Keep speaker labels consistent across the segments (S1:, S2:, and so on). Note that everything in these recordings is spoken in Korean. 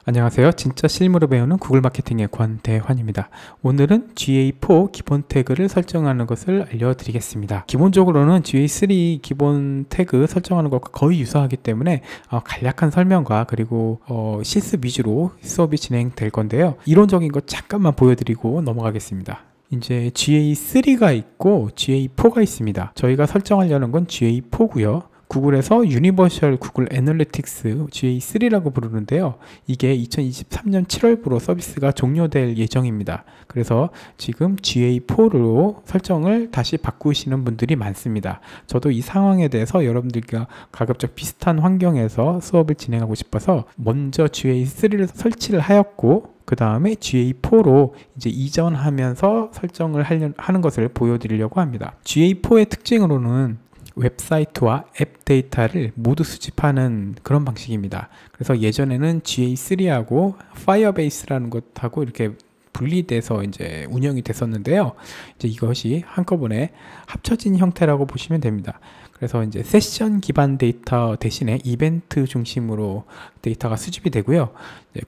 S1: 안녕하세요. 진짜 실무로 배우는 구글 마케팅의 권대환입니다. 오늘은 GA4 기본 태그를 설정하는 것을 알려드리겠습니다. 기본적으로는 GA3 기본 태그 설정하는 것과 거의 유사하기 때문에 간략한 설명과 그리고 실습 위주로 수업이 진행될 건데요. 이론적인 것 잠깐만 보여드리고 넘어가겠습니다. 이제 GA3가 있고 GA4가 있습니다. 저희가 설정하려는 건 GA4고요. 구글에서 유니버셜 구글 애널리틱스 GA3라고 부르는데요. 이게 2023년 7월부로 서비스가 종료될 예정입니다. 그래서 지금 GA4로 설정을 다시 바꾸시는 분들이 많습니다. 저도 이 상황에 대해서 여러분들과 가급적 비슷한 환경에서 수업을 진행하고 싶어서 먼저 GA3를 설치를 하였고 그 다음에 GA4로 이제 이전하면서 설정을 하는 것을 보여드리려고 합니다. GA4의 특징으로는 웹사이트와 앱 데이터를 모두 수집하는 그런 방식입니다. 그래서 예전에는 GA3하고 파이어베이스라는 것하고 이렇게 분리돼서 이제 운영이 됐었는데요. 이제 이것이 한꺼번에 합쳐진 형태라고 보시면 됩니다. 그래서 이제 세션 기반 데이터 대신에 이벤트 중심으로 데이터가 수집이 되고요.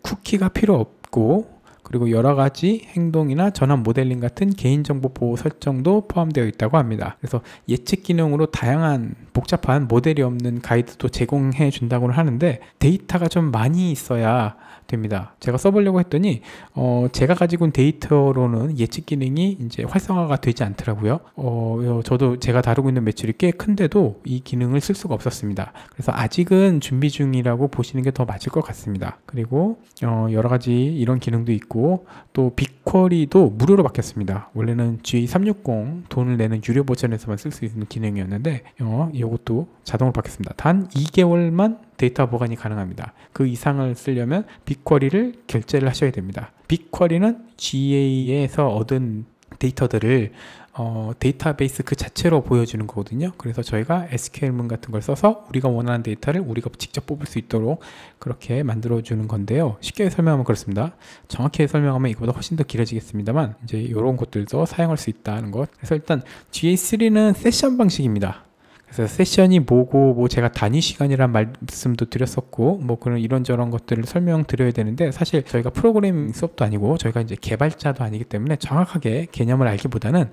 S1: 쿠키가 필요 없고 그리고 여러 가지 행동이나 전환 모델링 같은 개인정보 보호 설정도 포함되어 있다고 합니다. 그래서 예측 기능으로 다양한 복잡한 모델이 없는 가이드도 제공해 준다고 하는데 데이터가 좀 많이 있어야 됩니다. 제가 써보려고 했더니 제가 가지고 있는 데이터로는 예측 기능이 이제 활성화가 되지 않더라고요. 저도 제가 다루고 있는 매출이 꽤 큰데도 이 기능을 쓸 수가 없었습니다. 그래서 아직은 준비 중이라고 보시는 게 더 맞을 것 같습니다. 그리고 여러 가지 이런 기능도 있고 또 빅쿼리도 무료로 바뀌었습니다. 원래는 GA360 돈을 내는 유료 버전에서만 쓸 수 있는 기능이었는데 이것도 자동으로 바뀌었습니다. 단 2개월만 데이터 보관이 가능합니다. 그 이상을 쓰려면 빅쿼리를 결제를 하셔야 됩니다. 빅쿼리는 GA에서 얻은 데이터들을 데이터베이스 그 자체로 보여주는 거거든요. 그래서 저희가 SQL문 같은 걸 써서 우리가 원하는 데이터를 우리가 직접 뽑을 수 있도록 그렇게 만들어 주는 건데요. 쉽게 설명하면 그렇습니다. 정확히 설명하면 이거보다 훨씬 더 길어지겠습니다만 이제 이런 것들도 사용할 수 있다는 것. 그래서 일단 GA3는 세션 방식입니다. 그래서 세션이 뭐고 제가 단위 시간이란 말씀도 드렸었고 그런 이런저런 것들을 설명드려야 되는데 사실 저희가 프로그래밍 수업도 아니고 저희가 이제 개발자도 아니기 때문에 정확하게 개념을 알기보다는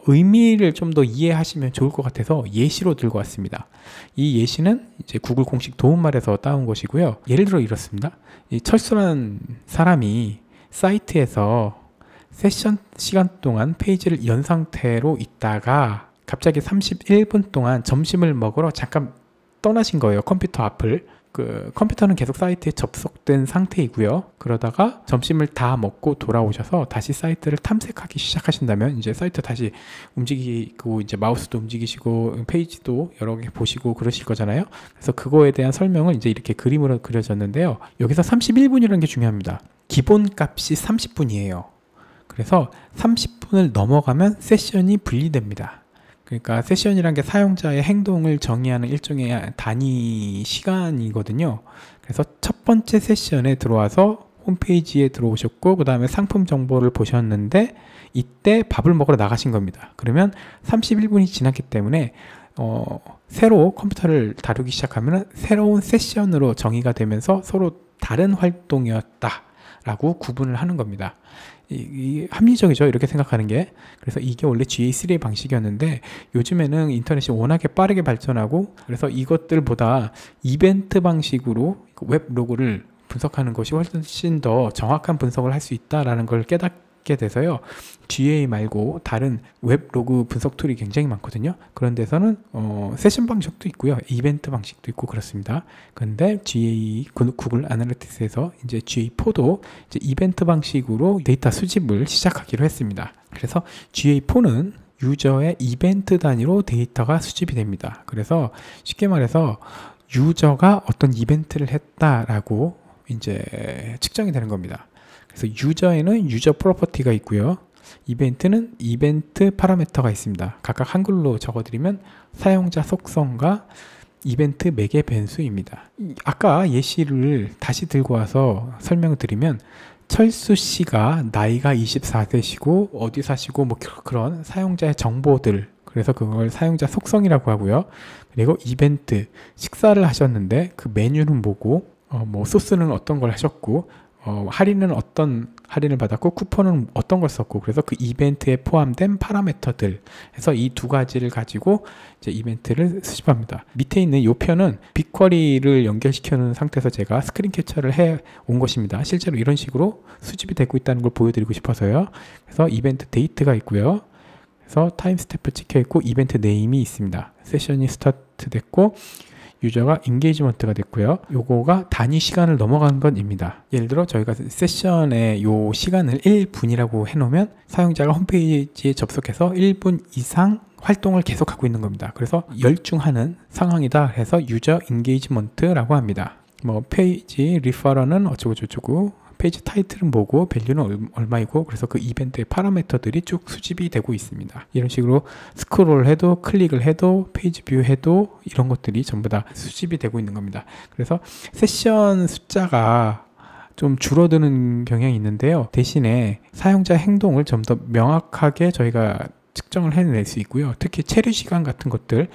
S1: 의미를 좀 더 이해하시면 좋을 것 같아서 예시로 들고 왔습니다. 이 예시는 이제 구글 공식 도움말에서 따온 것이고요. 예를 들어 이렇습니다. 이 철수라는 사람이 사이트에서 세션 시간 동안 페이지를 연 상태로 있다가 갑자기 31분 동안 점심을 먹으러 잠깐 떠나신 거예요. 컴퓨터 앞을. 컴퓨터는 계속 사이트에 접속된 상태이고요. 그러다가 점심을 다 먹고 돌아오셔서 다시 사이트를 탐색하기 시작하신다면 이제 사이트 다시 움직이고 이제 마우스도 움직이시고 페이지도 여러 개 보시고 그러실 거잖아요. 그래서 그거에 대한 설명을 이제 이렇게 그림으로 그려졌는데요. 여기서 31분이라는 게 중요합니다. 기본 값이 30분이에요. 그래서 30분을 넘어가면 세션이 분리됩니다. 그러니까 세션이란 게 사용자의 행동을 정의하는 일종의 단위 시간이거든요. 그래서 첫 번째 세션에 들어와서 홈페이지에 들어오셨고 그 다음에 상품 정보를 보셨는데 이때 밥을 먹으러 나가신 겁니다. 그러면 31분이 지났기 때문에 새로 컴퓨터를 다루기 시작하면 새로운 세션으로 정의가 되면서 서로 다른 활동이었다 라고 구분을 하는 겁니다. 이 합리적이죠, 이렇게 생각하는 게. 그래서 이게 원래 GA3의 방식이었는데 요즘에는 인터넷이 워낙에 빠르게 발전하고 그래서 이것들보다 이벤트 방식으로 웹 로그를 분석하는 것이 훨씬 더 정확한 분석을 할 수 있다라는 걸 깨닫게 돼서요. GA 말고 다른 웹 로그 분석 툴이 굉장히 많거든요. 그런 데서는 세션 방식도 있고요. 이벤트 방식도 있고 그렇습니다. 근데 구글 애널리틱스에서 이제 GA4도 이제 이벤트 방식으로 데이터 수집을 시작하기로 했습니다. 그래서 GA4는 유저의 이벤트 단위로 데이터가 수집이 됩니다. 그래서 쉽게 말해서 유저가 어떤 이벤트를 했다라고 이제 측정이 되는 겁니다. 그래서 유저에는 유저 프로퍼티가 있고요. 이벤트는 이벤트 파라미터가 있습니다. 각각 한글로 적어드리면 사용자 속성과 이벤트 매개 변수입니다. 아까 예시를 다시 들고 와서 설명을 드리면 철수 씨가 나이가 24세시고 어디 사시고 그런 사용자의 정보들, 그래서 그걸 사용자 속성이라고 하고요. 그리고 이벤트, 식사를 하셨는데 그 메뉴는 뭐고 뭐 소스는 어떤 걸 하셨고, 할인은 어떤 할인을 받았고, 쿠폰은 어떤 걸 썼고, 그래서 그 이벤트에 포함된 파라미터들 해서 이 두 가지를 가지고 이제 이벤트를 수집합니다. 밑에 있는 이 표는 빅쿼리를 연결시켜 놓은 상태에서 제가 스크린 캡처를 해 온 것입니다. 실제로 이런 식으로 수집이 되고 있다는 걸 보여드리고 싶어서요. 그래서 이벤트 데이트가 있고요. 그래서 타임 스탬프 찍혀 있고, 이벤트 네임이 있습니다. 세션이 스타트 됐고, 유저가 인게이지먼트가 됐고요. 요거가 단위 시간을 넘어간 것입니다. 예를 들어 저희가 세션의 요 시간을 1분이라고 해놓으면 사용자가 홈페이지에 접속해서 1분 이상 활동을 계속하고 있는 겁니다. 그래서 열중하는 상황이다 해서 유저 인게이지먼트라고 합니다. 뭐 페이지 리퍼럴은 어쩌고 저쩌고, 페이지 타이틀은 뭐고, 밸류는 얼마이고, 그래서 그 이벤트의 파라미터들이 쭉 수집이 되고 있습니다. 이런 식으로 스크롤을 해도, 클릭을 해도, 페이지 뷰 해도 이런 것들이 전부 다 수집이 되고 있는 겁니다. 그래서 세션 숫자가 좀 줄어드는 경향이 있는데요. 대신에 사용자 행동을 좀 더 명확하게 저희가 측정을 해낼 수 있고요. 특히 체류 시간 같은 것들을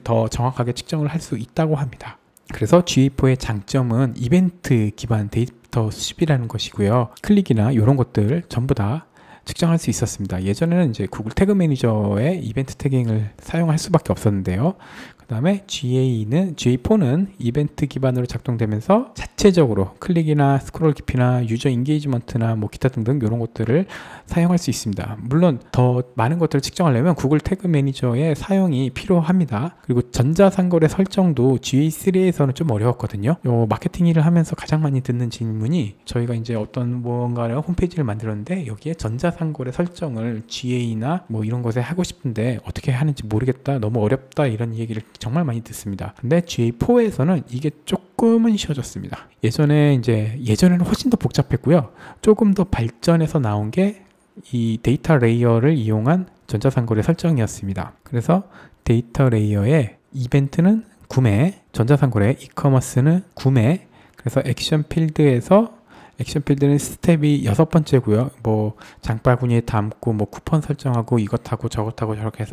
S1: 더 정확하게 측정을 할 수 있다고 합니다. 그래서 GA4의 장점은 이벤트 기반 데이터 수집이라는 것이고요. 클릭이나 이런 것들 전부 다 측정할 수 있었습니다. 예전에는 이제 구글 태그 매니저의 이벤트 태깅을 사용할 수밖에 없었는데요. 그 다음에 GA4는 이벤트 기반으로 작동되면서 자체적으로 클릭이나 스크롤 깊이나 유저 인게이지먼트나 뭐 기타 등등 이런 것들을 사용할 수 있습니다. 물론 더 많은 것들을 측정하려면 구글 태그 매니저의 사용이 필요합니다. 그리고 전자상거래 설정도 GA3에서는 좀 어려웠거든요. 요 마케팅 일을 하면서 가장 많이 듣는 질문이, 저희가 이제 어떤 무언가를 홈페이지를 만들었는데 여기에 전자상거래 설정을 GA나 뭐 이런 것에 하고 싶은데 어떻게 하는지 모르겠다, 너무 어렵다, 이런 얘기를 정말 많이 듣습니다. 근데 GA4에서는 이게 조금은 쉬워졌습니다. 예전에는 훨씬 더 복잡했고요. 조금 더 발전해서 나온 게 이 데이터 레이어를 이용한 전자상거래 설정이었습니다. 그래서 데이터 레이어의 이벤트는 구매, 전자상거래, 이커머스는 구매, 그래서 액션 필드에서 액션 필드는 스텝이 6번째고요. 뭐 장바구니에 담고 뭐 쿠폰 설정하고 이것하고 저것하고 이렇게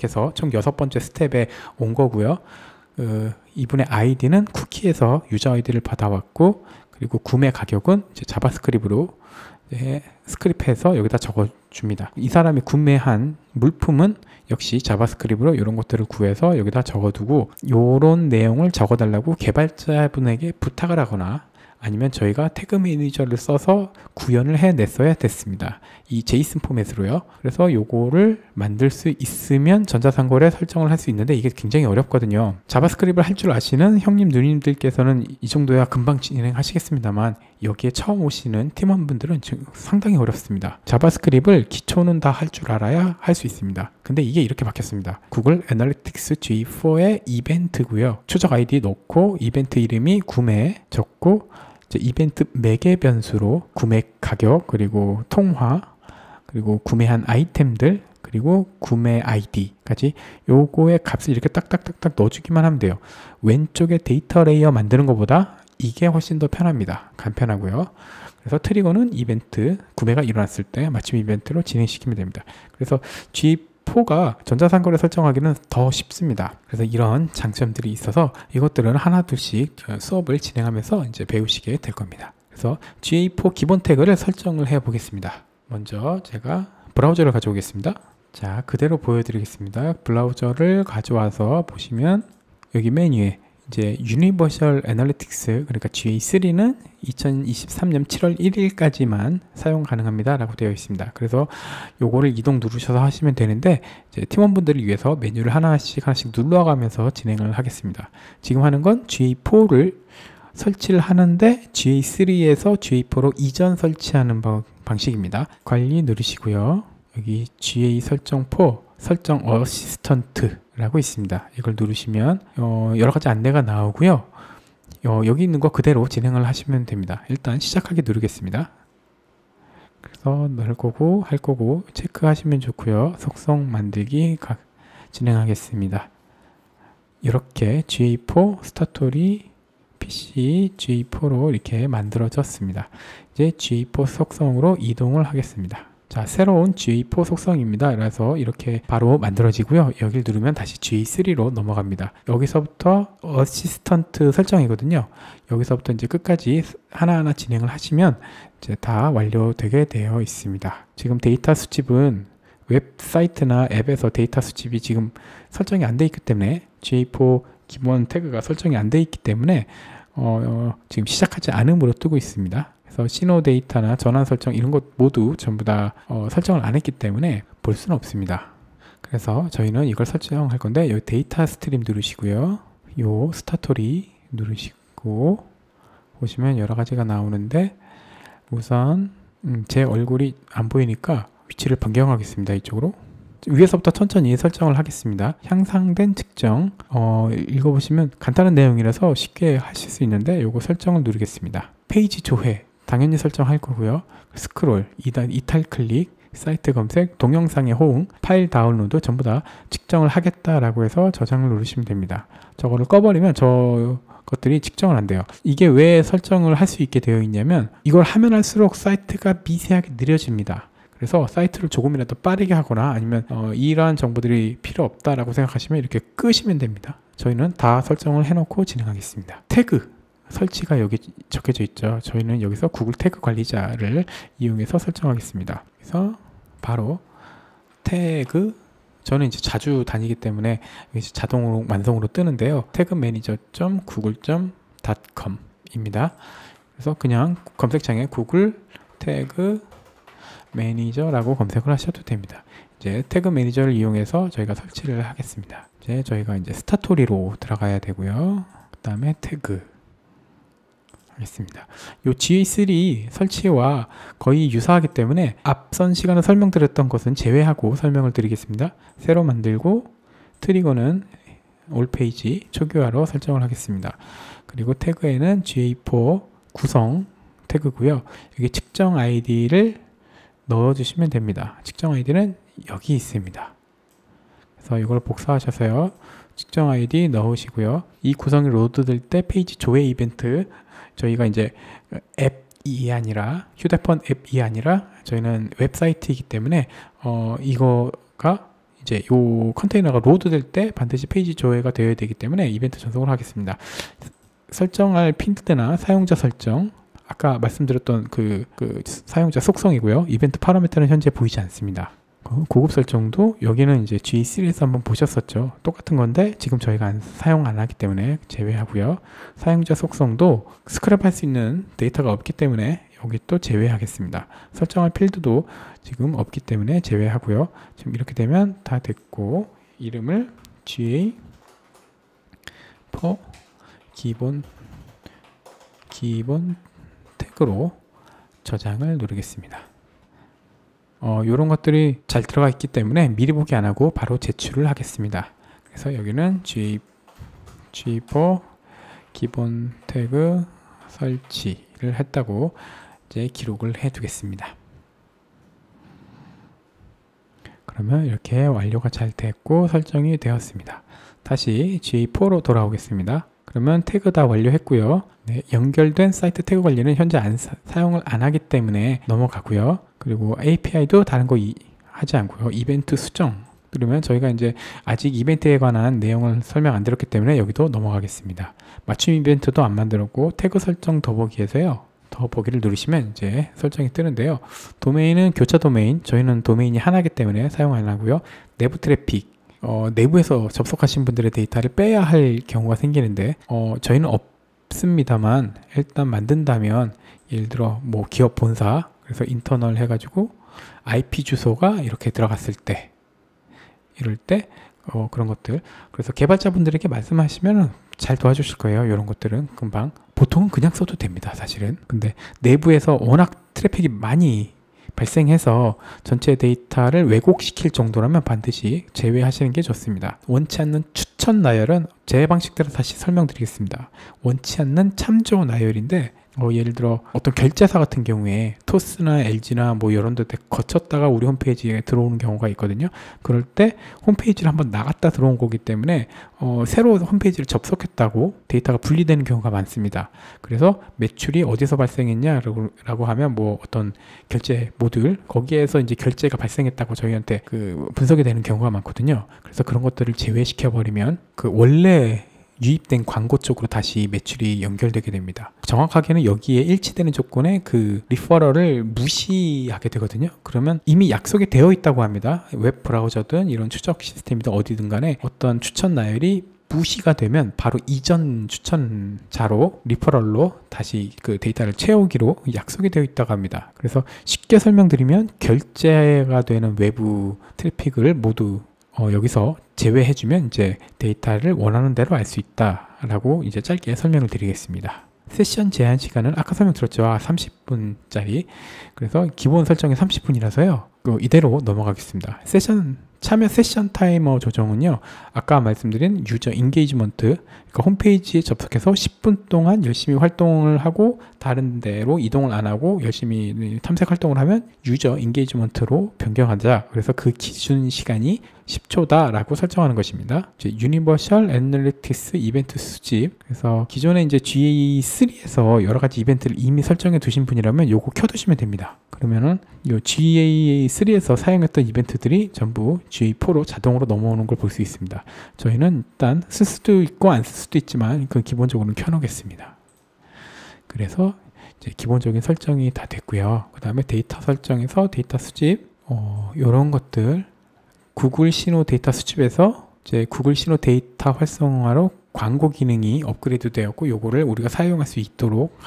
S1: 해서 총 6번째 스텝에 온 거고요. 이분의 아이디는 쿠키에서 유저 아이디를 받아왔고, 그리고 구매 가격은 이제 자바스크립트로 스크립트해서 여기다 적어줍니다. 이 사람이 구매한 물품은 역시 자바스크립트로 이런 것들을 구해서 여기다 적어두고, 이런 내용을 적어달라고 개발자분에게 부탁을 하거나 아니면 저희가 태그 매니저를 써서 구현을 해냈어야 됐습니다. 이 제이슨 포맷으로요. 그래서 요거를 만들 수 있으면 전자상거래 설정을 할 수 있는데 이게 굉장히 어렵거든요. 자바스크립트를 할 줄 아시는 형님 누님들께서는 이 정도야 금방 진행하시겠습니다만, 여기에 처음 오시는 팀원분들은 상당히 어렵습니다. 자바스크립트를 기초는 다 할 줄 알아야 할 수 있습니다. 근데 이게 이렇게 바뀌었습니다. 구글 애널리틱스 G4의 이벤트고요. 추적 아이디 넣고 이벤트 이름이 구매 적고, 이벤트 매개 변수로 구매 가격, 그리고 통화, 그리고 구매한 아이템들, 그리고 구매 아이디까지 요거의 값을 이렇게 딱딱딱딱 넣어주기만 하면 돼요. 왼쪽에 데이터 레이어 만드는 것보다 이게 훨씬 더 편합니다. 간편하고요. 그래서 트리거는 이벤트, 구매가 일어났을 때 마침 이벤트로 진행시키면 됩니다. 그래서 G4가 전자상거래 설정하기는 더 쉽습니다. 그래서 이런 장점들이 있어서 이것들은 하나둘씩 수업을 진행하면서 이제 배우시게 될 겁니다. 그래서 GA4 기본 태그를 설정을 해 보겠습니다. 먼저 제가 브라우저를 가져오겠습니다. 자, 그대로 보여드리겠습니다. 브라우저를 가져와서 보시면 여기 메뉴에 이제 유니버셜 애널리틱스, 그러니까 GA3는 2023년 7월 1일까지만 사용 가능합니다 라고 되어 있습니다. 그래서 요거를 이동 누르셔서 하시면 되는데, 이제 팀원분들을 위해서 메뉴를 하나씩 눌러가면서 진행을 하겠습니다. 지금 하는 건 GA4를 설치를 하는데 GA3에서 GA4로 이전 설치하는 방식입니다. 관리 누르시고요. 여기 GA 설정4 설정 어시스턴트라고 있습니다. 이걸 누르시면 여러가지 안내가 나오고요. 여기 있는 거 그대로 진행을 하시면 됩니다. 일단 시작하기 누르겠습니다. 그래서 넣을 거고 할 거고 체크하시면 좋고요. 속성 만들기 진행하겠습니다. 이렇게 GA4 스타토리 PC GA4로 이렇게 만들어졌습니다. 이제 GA4 속성으로 이동을 하겠습니다. 자, 새로운 GA4 속성입니다. 그래서 이렇게 바로 만들어지고요. 여기를 누르면 다시 GA3로 넘어갑니다. 여기서부터 어시스턴트 설정이거든요. 여기서부터 이제 끝까지 하나하나 진행을 하시면 이제 다 완료되게 되어 있습니다. 지금 데이터 수집은 웹사이트나 앱에서 데이터 수집이 지금 설정이 안 돼 있기 때문에 GA4 기본 태그가 설정이 안 돼 있기 때문에 지금 시작하지 않음으로 뜨고 있습니다. 그래서 신호 데이터나 전환 설정 이런 것 모두 전부 다 설정을 안 했기 때문에 볼 수는 없습니다. 그래서 저희는 이걸 설정할 건데 여기 데이터 스트림 누르시고요. 요 스타토리 누르시고 보시면 여러 가지가 나오는데 우선 제 얼굴이 안 보이니까 위치를 변경하겠습니다. 이쪽으로 위에서부터 천천히 설정을 하겠습니다. 향상된 측정 읽어보시면 간단한 내용이라서 쉽게 하실 수 있는데 요거 설정을 누르겠습니다. 페이지 조회 당연히 설정할 거고요. 스크롤, 이탈 클릭, 사이트 검색, 동영상의 호응, 파일 다운로드 전부 다 측정을 하겠다라고 해서 저장을 누르시면 됩니다. 저거를 꺼버리면 것들이 측정을 안 돼요. 이게 왜 설정을 할 수 있게 되어 있냐면 이걸 하면 할수록 사이트가 미세하게 느려집니다. 그래서 사이트를 조금이라도 빠르게 하거나 아니면 이러한 정보들이 필요 없다라고 생각하시면 이렇게 끄시면 됩니다. 저희는 다 설정을 해놓고 진행하겠습니다. 태그 설치가 여기 적혀져 있죠. 저희는 여기서 구글 태그 관리자를 이용해서 설정하겠습니다. 그래서 바로 태그 저는 이제 자주 다니기 때문에 자동으로 완성으로 뜨는데요. 태그 매니저.google.com 입니다. 그래서 그냥 검색창에 구글 태그 매니저라고 검색을 하셔도 됩니다. 이제 태그 매니저를 이용해서 저희가 설치를 하겠습니다. 이제 저희가 이제 스타토리로 들어가야 되고요. 그 다음에 태그 하겠습니다. 요 GA3 설치와 거의 유사하기 때문에 앞선 시간에 설명드렸던 것은 제외하고 설명을 드리겠습니다. 새로 만들고 트리거는 올페이지 초기화로 설정을 하겠습니다. 그리고 태그에는 GA4 구성 태그고요. 여기 측정 아이디를 넣어주시면 됩니다. 측정 아이디는 여기 있습니다. 그래서 이걸 복사하셔서요. 측정 아이디 넣으시고요. 이 구성이 로드될 때 페이지 조회 이벤트 저희가 이제 앱이 아니라 휴대폰 앱이 아니라 저희는 웹사이트이기 때문에 이거가 이제 요 컨테이너가 로드될 때 반드시 페이지 조회가 되어야 되기 때문에 이벤트 전송을 하겠습니다. 설정할 필드나 사용자 설정 아까 말씀드렸던 그 사용자 속성이고요. 이벤트 파라미터는 현재 보이지 않습니다. 고급 설정도 여기는 이제 GA3에서 한번 보셨었죠. 똑같은 건데 지금 저희가 사용 안 하기 때문에 제외하고요. 사용자 속성도 스크랩 할 수 있는 데이터가 없기 때문에 여기 또 제외하겠습니다. 설정할 필드도 지금 없기 때문에 제외하고요. 지금 이렇게 되면 다 됐고 이름을 GA4 기본 태그로 저장을 누르겠습니다. 이런 것들이 잘 들어가 있기 때문에 미리 보기 안 하고 바로 제출을 하겠습니다. 그래서 여기는 G4 기본 태그 설치를 했다고 이제 기록을 해 두겠습니다. 그러면 이렇게 완료가 잘 됐고 설정이 되었습니다. 다시 G4로 돌아오겠습니다. 그러면 태그 다 완료했고요. 네, 연결된 사이트 태그 관리는 현재 사용을 안 하기 때문에 넘어가고요. 그리고 API도 다른 거 하지 않고요. 이벤트 수정. 그러면 저희가 이제 아직 이벤트에 관한 내용을 설명 안 드렸기 때문에 여기도 넘어가겠습니다. 맞춤 이벤트도 안 만들었고 태그 설정 더보기에서요. 더보기를 누르시면 이제 설정이 뜨는데요. 도메인은 교차 도메인. 저희는 도메인이 하나이기 때문에 사용 안 하고요. 내부 트래픽. 내부에서 접속하신 분들의 데이터를 빼야 할 경우가 생기는데 저희는 없습니다만 일단 만든다면 예를 들어 뭐 기업 본사 그래서 인터널 해가지고 IP 주소가 이렇게 들어갔을 때 이럴 때 그런 것들 그래서 개발자분들에게 말씀하시면 잘 도와주실 거예요. 이런 것들은 금방 보통은 그냥 써도 됩니다. 사실은 근데 내부에서 워낙 트래픽이 많이 발생해서 전체 데이터를 왜곡시킬 정도라면 반드시 제외하시는 게 좋습니다. 원치 않는 추천 나열은 제 방식대로 다시 설명드리겠습니다. 원치 않는 참조 나열인데 예를 들어 어떤 결제사 같은 경우에 토스나 LG나 뭐 이런 데 거쳤다가 우리 홈페이지에 들어오는 경우가 있거든요. 그럴 때 홈페이지를 한번 나갔다 들어온 거기 때문에 새로 홈페이지를 접속했다고 데이터가 분리되는 경우가 많습니다. 그래서 매출이 어디서 발생했냐라고 하면 뭐 어떤 결제 모듈 거기에서 이제 결제가 발생했다고 저희한테 그 분석이 되는 경우가 많거든요. 그래서 그런 것들을 제외시켜 버리면 그 원래 유입된 광고 쪽으로 다시 매출이 연결되게 됩니다. 정확하게는 여기에 일치되는 조건에 그 리퍼럴을 무시하게 되거든요. 그러면 이미 약속이 되어 있다고 합니다. 웹 브라우저든 이런 추적 시스템이든 어디든 간에 어떤 추천 나열이 무시가 되면 바로 이전 추천자로 리퍼럴로 다시 그 데이터를 채우기로 약속이 되어 있다고 합니다. 그래서 쉽게 설명드리면 결제가 되는 외부 트래픽을 모두 여기서 제외해주면 이제 데이터를 원하는 대로 알 수 있다라고 이제 짧게 설명을 드리겠습니다. 세션 제한 시간은 아까 설명드렸죠. 30분짜리. 그래서 기본 설정이 30분이라서요. 이대로 넘어가겠습니다. 참여 세션 타이머 조정은요. 아까 말씀드린 유저 인게이지먼트, 그러니까 홈페이지에 접속해서 10분 동안 열심히 활동을 하고 다른 데로 이동을 안 하고 열심히 탐색 활동을 하면 유저 인게이지먼트로 변경하자. 그래서 그 기준 시간이 10초다라고 설정하는 것입니다. 유니버셜 애널리틱스 이벤트 수집. 그래서 기존에 이제 GA3에서 여러 가지 이벤트를 이미 설정해 두신 분이라면 요거 켜두시면 됩니다. 그러면은 이 GA3에서 사용했던 이벤트들이 전부 GA4로 자동으로 넘어오는 걸 볼 수 있습니다. 저희는 일단 쓸 수도 있고 안 쓸 수도 있지만 그 기본적으로는 켜놓겠습니다. 그래서 이제 기본적인 설정이 다 됐고요. 그 다음에 데이터 설정에서 데이터 수집, 이런 것들 구글 신호 데이터 수집에서 이제 구글 신호 데이터 활성화로 광고 기능이 업그레이드 되었고 요거를 우리가 사용할 수 있도록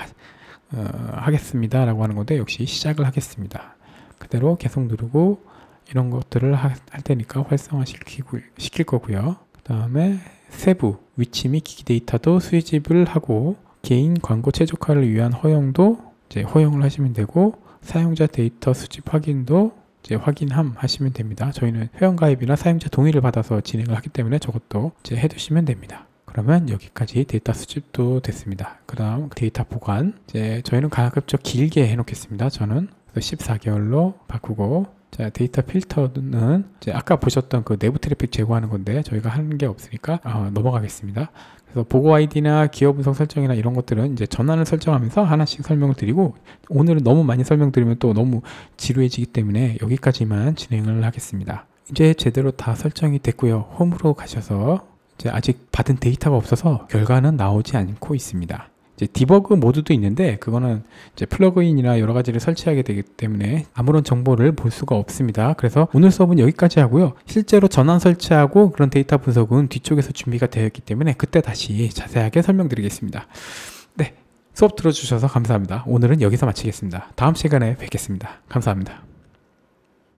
S1: 하겠습니다 라고 하는 건데 역시 시작을 하겠습니다. 그대로 계속 누르고 이런 것들을 할 테니까 활성화 시킬 거고요. 그 다음에 세부 위치 및 기기 데이터도 수집을 하고 개인 광고 최적화를 위한 허용도 이제 허용을 하시면 되고 사용자 데이터 수집 확인도 이제 확인함 하시면 됩니다. 저희는 회원가입이나 사용자 동의를 받아서 진행을 하기 때문에 저것도 이제 해두시면 됩니다. 그러면 여기까지 데이터 수집도 됐습니다. 그 다음 데이터 보관, 이제 저희는 가급적 길게 해놓겠습니다. 저는 14개월로 바꾸고, 자 데이터 필터는 이제 아까 보셨던 그 내부 트래픽 제거하는 건데 저희가 하는 게 없으니까 넘어가겠습니다. 그래서 보고 아이디나 기업 분석 설정이나 이런 것들은 이제 전환을 설정하면서 하나씩 설명을 드리고, 오늘은 너무 많이 설명드리면 또 너무 지루해지기 때문에 여기까지만 진행을 하겠습니다. 이제 제대로 다 설정이 됐고요. 홈으로 가셔서 이제 아직 받은 데이터가 없어서 결과는 나오지 않고 있습니다. 이제 디버그 모드도 있는데 그거는 이제 플러그인이나 여러 가지를 설치하게 되기 때문에 아무런 정보를 볼 수가 없습니다. 그래서 오늘 수업은 여기까지 하고요. 실제로 전환 설치하고 그런 데이터 분석은 뒤쪽에서 준비가 되어 있기 때문에 그때 다시 자세하게 설명드리겠습니다. 네, 수업 들어주셔서 감사합니다. 오늘은 여기서 마치겠습니다. 다음 시간에 뵙겠습니다. 감사합니다.